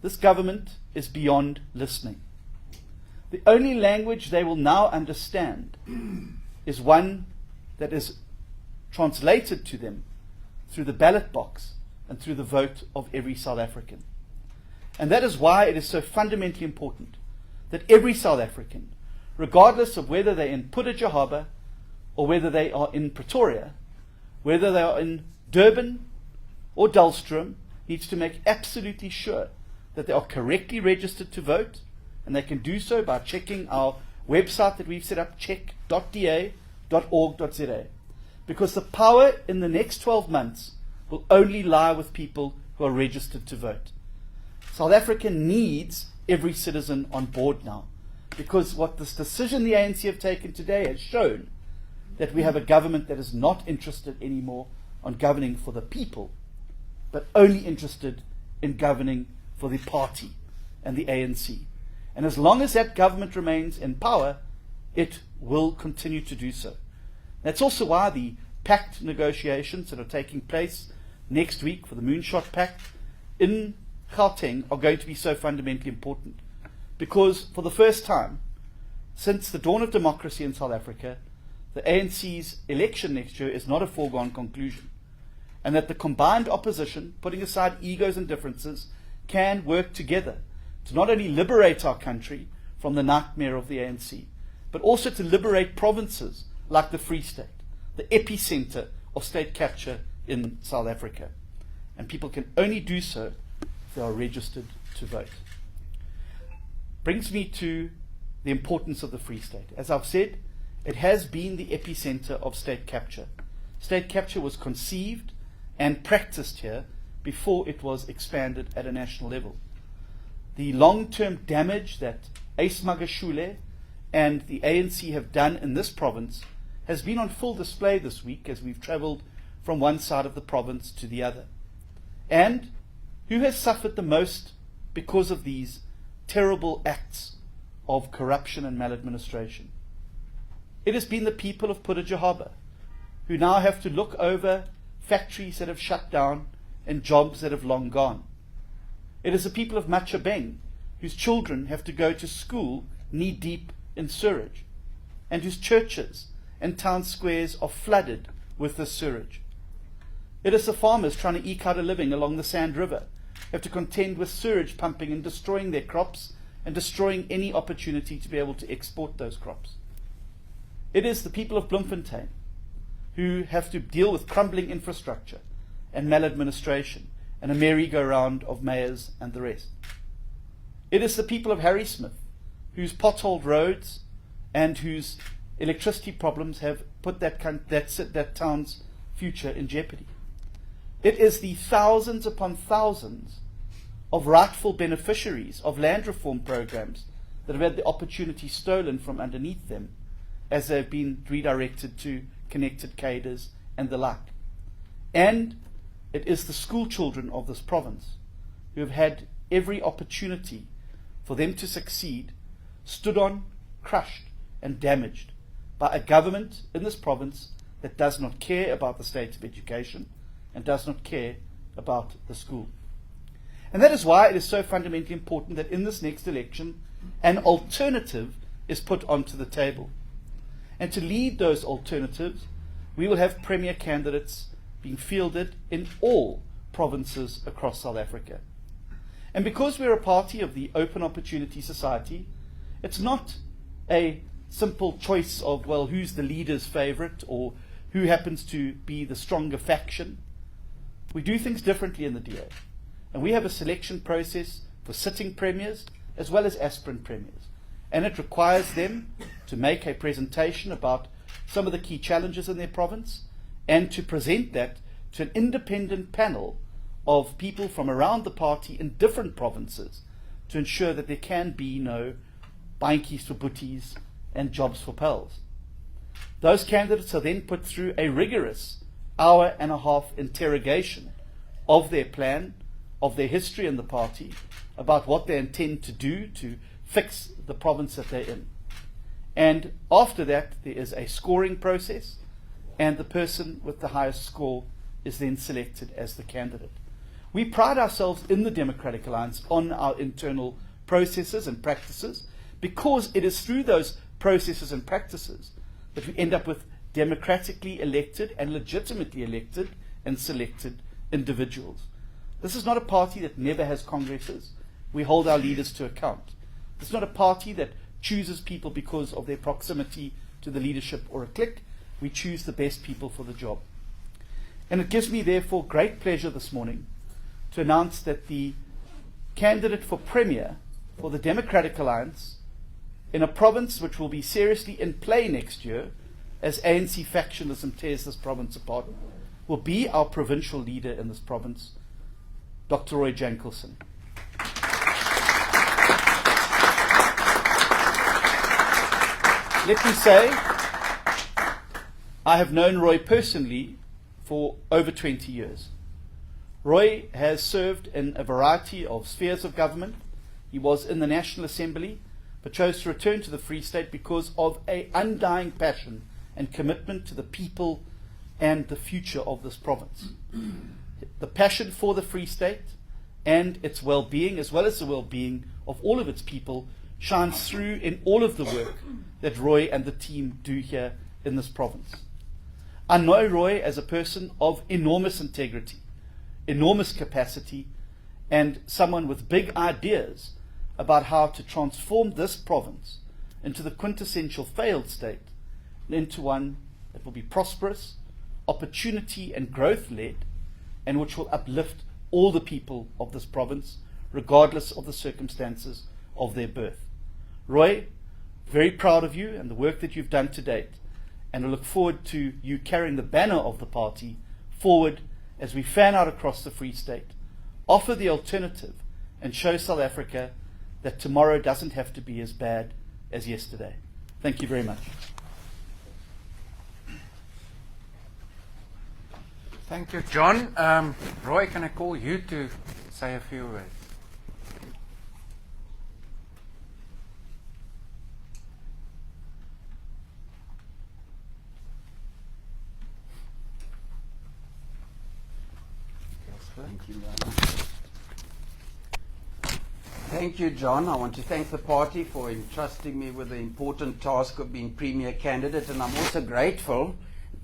this government is beyond listening. The only language they will now understand is one that is translated to them through the ballot box and through the vote of every South African. And that is why it is so fundamentally important that every South African, regardless of whether they're in Pudajahaba or whether they are in Pretoria, whether they are in Durban or Dullstroom, needs to make absolutely sure that they are correctly registered to vote, and they can do so by checking our website that we've set up, check.da.org.za. Because the power in the next 12 months will only lie with people who are registered to vote. South Africa needs every citizen on board now, because what this decision the ANC have taken today has shown that we have a government that is not interested anymore on governing for the people, but only interested in governing for the party and the ANC. And as long as that government remains in power, it will continue to do so. That's also why the pact negotiations that are taking place next week for the Moonshot Pact in Gauteng are going to be so fundamentally important. Because for the first time since the dawn of democracy in South Africa, the ANC's election next year is not a foregone conclusion. And that the combined opposition, putting aside egos and differences, can work together to not only liberate our country from the nightmare of the ANC, but also to liberate provinces like the Free State, the epicenter of state capture in South Africa. And people can only do so if they are registered to vote. Brings me to the importance of the Free State. As I've said, it has been the epicenter of state capture. State capture was conceived and practiced here before it was expanded at a national level. The long-term damage that Ace Magashule and the ANC have done in this province has been on full display this week as we've travelled from one side of the province to the other. And who has suffered the most because of these terrible acts of corruption and maladministration? It has been the people of Pudajahaba, who now have to look over factories that have shut down and jobs that have long gone. It is the people of Machabeng, whose children have to go to school knee-deep in sewage, and whose churches and town squares are flooded with this sewage. It is the farmers trying to eke out a living along the Sand River, who have to contend with sewage pumping and destroying their crops and destroying any opportunity to be able to export those crops. It is the people of Bloemfontein who have to deal with crumbling infrastructure and maladministration and a merry-go-round of mayors and the rest. It is the people of Harrismith whose potholed roads and whose electricity problems have put that town's future in jeopardy. It is the thousands upon thousands of rightful beneficiaries of land reform programs that have had the opportunity stolen from underneath them as they've been redirected to connected cadres and the like. And it is the school children of this province who have had every opportunity for them to succeed, stood on, crushed and damaged by a government in this province that does not care about the state of education and does not care about the school. And that is why it is so fundamentally important that in this next election an alternative is put onto the table. And to lead those alternatives, we will have premier candidates being fielded in all provinces across South Africa. And because we're a party of the Open Opportunity Society, it's not a simple choice of, well, who's the leader's favourite or who happens to be the stronger faction. We do things differently in the DA. And we have a selection process for sitting premiers as well as aspirant premiers. And it requires them to make a presentation about some of the key challenges in their province and to present that to an independent panel of people from around the party in different provinces to ensure that there can be no baantjies for boeties and jobs for pals. Those candidates are then put through a rigorous hour-and-a-half interrogation of their plan, of their history in the party, about what they intend to do to fix the province that they're in. And after that, there is a scoring process, and the person with the highest score is then selected as the candidate. We pride ourselves in the Democratic Alliance on our internal processes and practices, because it is through those processes and practices that we end up with democratically elected and legitimately elected and selected individuals. This is not a party that never has congresses. We hold our leaders to account. It's not a party that chooses people because of their proximity to the leadership or a clique. We choose the best people for the job. And it gives me, therefore, great pleasure this morning to announce that the candidate for Premier for the Democratic Alliance in a province which will be seriously in play next year as ANC factionalism tears this province apart will be our provincial leader in this province, Dr. Roy Jankielsohn. Let me say, I have known Roy personally for over 20 years. Roy has served in a variety of spheres of government. He was in the National Assembly, but chose to return to the Free State because of an undying passion and commitment to the people and the future of this province. The passion for the Free State and its well-being, as well as the well-being of all of its people, shines through in all of the work that Roy and the team do here in this province. I know Roy as a person of enormous integrity, enormous capacity, and someone with big ideas about how to transform this province into the quintessential failed state and into one that will be prosperous, opportunity and growth-led, and which will uplift all the people of this province, regardless of the circumstances of their birth. Roy, very proud of you and the work that you've done to date, and I look forward to you carrying the banner of the party forward as we fan out across the Free State, offer the alternative, and show South Africa that tomorrow doesn't have to be as bad as yesterday. Thank you very much. Thank you, John. Roy, can I call you to say a few words? Thank you, Thank you, John. I want to thank the party for entrusting me with the important task of being Premier candidate, and I'm also grateful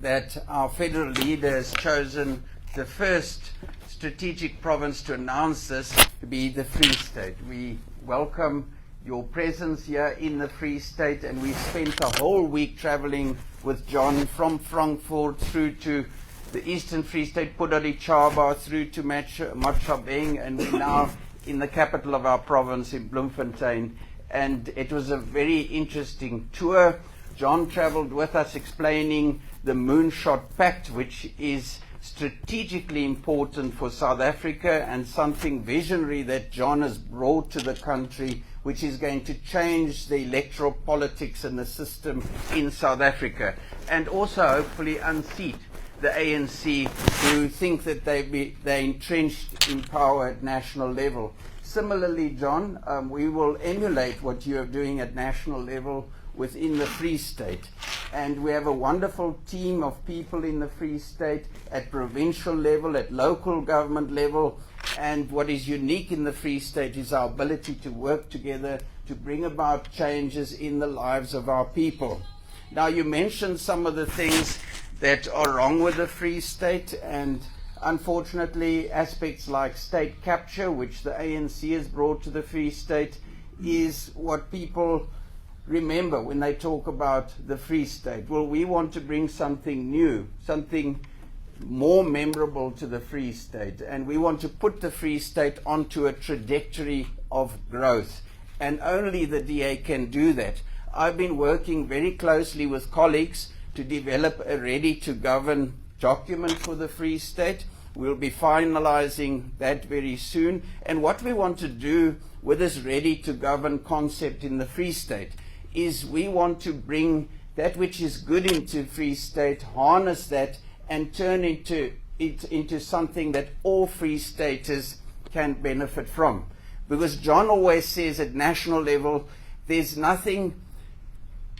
that our federal leader has chosen the first strategic province to announce this to be the Free State. We welcome your presence here in the Free State, and we spent the whole week traveling with John from Frankfurt through to the Eastern Free State, Podarichaba, through to Matjhabeng, and we're now in the capital of our province in Bloemfontein. And it was a very interesting tour. John traveled with us explaining the Moonshot Pact, which is strategically important for South Africa and something visionary that John has brought to the country, which is going to change the electoral politics and the system in South Africa, and also hopefully unseat the ANC, who think that they're entrenched in power at national level. Similarly, John, we will emulate what you are doing at national level within the Free State. And we have a wonderful team of people in the Free State at provincial level, at local government level. And what is unique in the Free State is our ability to work together to bring about changes in the lives of our people. Now, you mentioned some of the things that are wrong with the Free State, and unfortunately aspects like state capture, which the ANC has brought to the Free State, is what people remember when they talk about the Free State. Well, we want to bring something new, something more memorable to the Free State, and we want to put the Free State onto a trajectory of growth, and only the DA can do that. I've been working very closely with colleagues to develop a ready-to-govern document for the Free State. We'll be finalizing that very soon. And what we want to do with this ready-to-govern concept in the Free State is we want to bring that which is good into Free State, harness that, and turn it into something that all Free Staters can benefit from. Because John always says at national level, there's nothing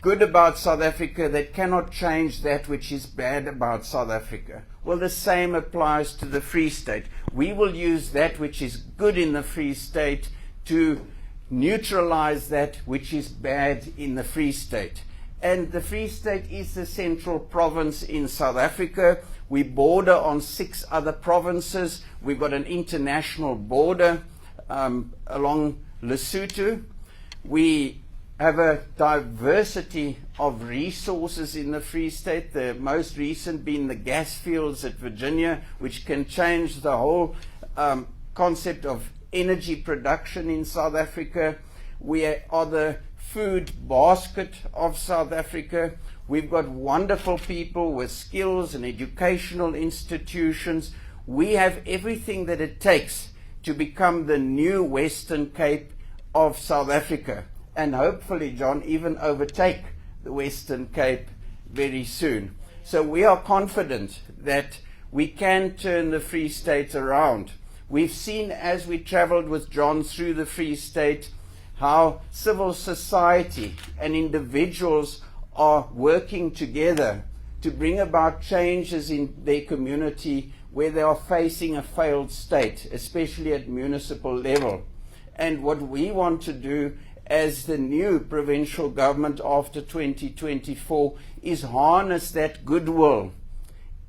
good about South Africa that cannot change that which is bad about South Africa. Well, the same applies to the Free State. We will use that which is good in the Free State to neutralize that which is bad in the Free State. And the Free State is the central province in South Africa. We border on 6 other provinces. We've got an international border along Lesotho. We have a diversity of resources in the Free State, the most recent being the gas fields at Virginia, which can change the whole concept of energy production in South Africa. We are the food basket of South Africa. We've got wonderful people with skills and educational institutions. We have everything that it takes to become the new Western Cape of South Africa, and hopefully, John, even overtake the Western Cape very soon. So we are confident that we can turn the Free State around. We've seen, as we traveled with John through the Free State, how civil society and individuals are working together to bring about changes in their community where they are facing a failed state, especially at municipal level. And what we want to do as the new provincial government after 2024 is harness that goodwill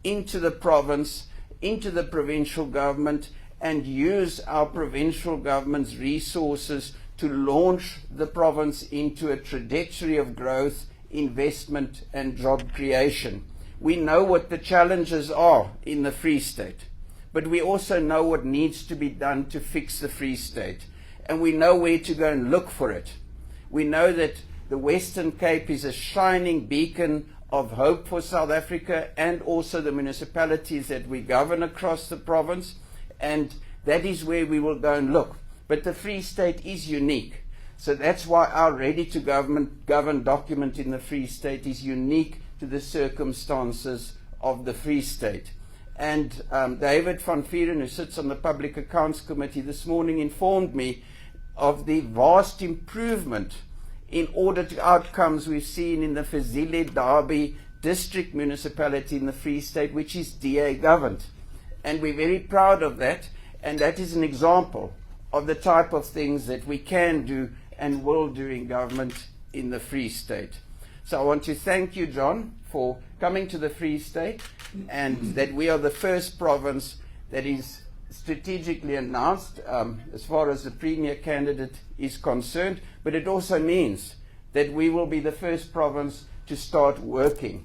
into the province, into the provincial government, and use our provincial government's resources to launch the province into a trajectory of growth, investment, and job creation. We know what the challenges are in the Free State, but we also know what needs to be done to fix the Free State, and we know where to go and look for it. We know that the Western Cape is a shining beacon of hope for South Africa and also the municipalities that we govern across the province, and that is where we will go and look. But the Free State is unique. So that's why our Ready to Govern document in the Free State is unique to the circumstances of the Free State. And David van Vieren, who sits on the Public Accounts Committee, this morning informed me of the vast improvement in audit outcomes we've seen in the Fezile Derby district municipality in the Free State, which is DA governed. And we're very proud of that, and that is an example of the type of things that we can do and will do in government in the Free State. So I want to thank you, John, for coming to the Free State, and that we are the first province that is strategically announced as far as the Premier candidate is concerned, but it also means that we will be the first province to start working.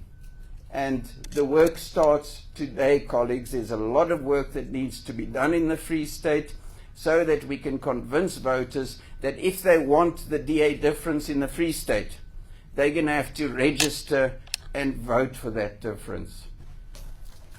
And the work starts today, colleagues. There's a lot of work that needs to be done in the Free State so that we can convince voters that if they want the DA difference in the Free State, they're going to have to register and vote for that difference.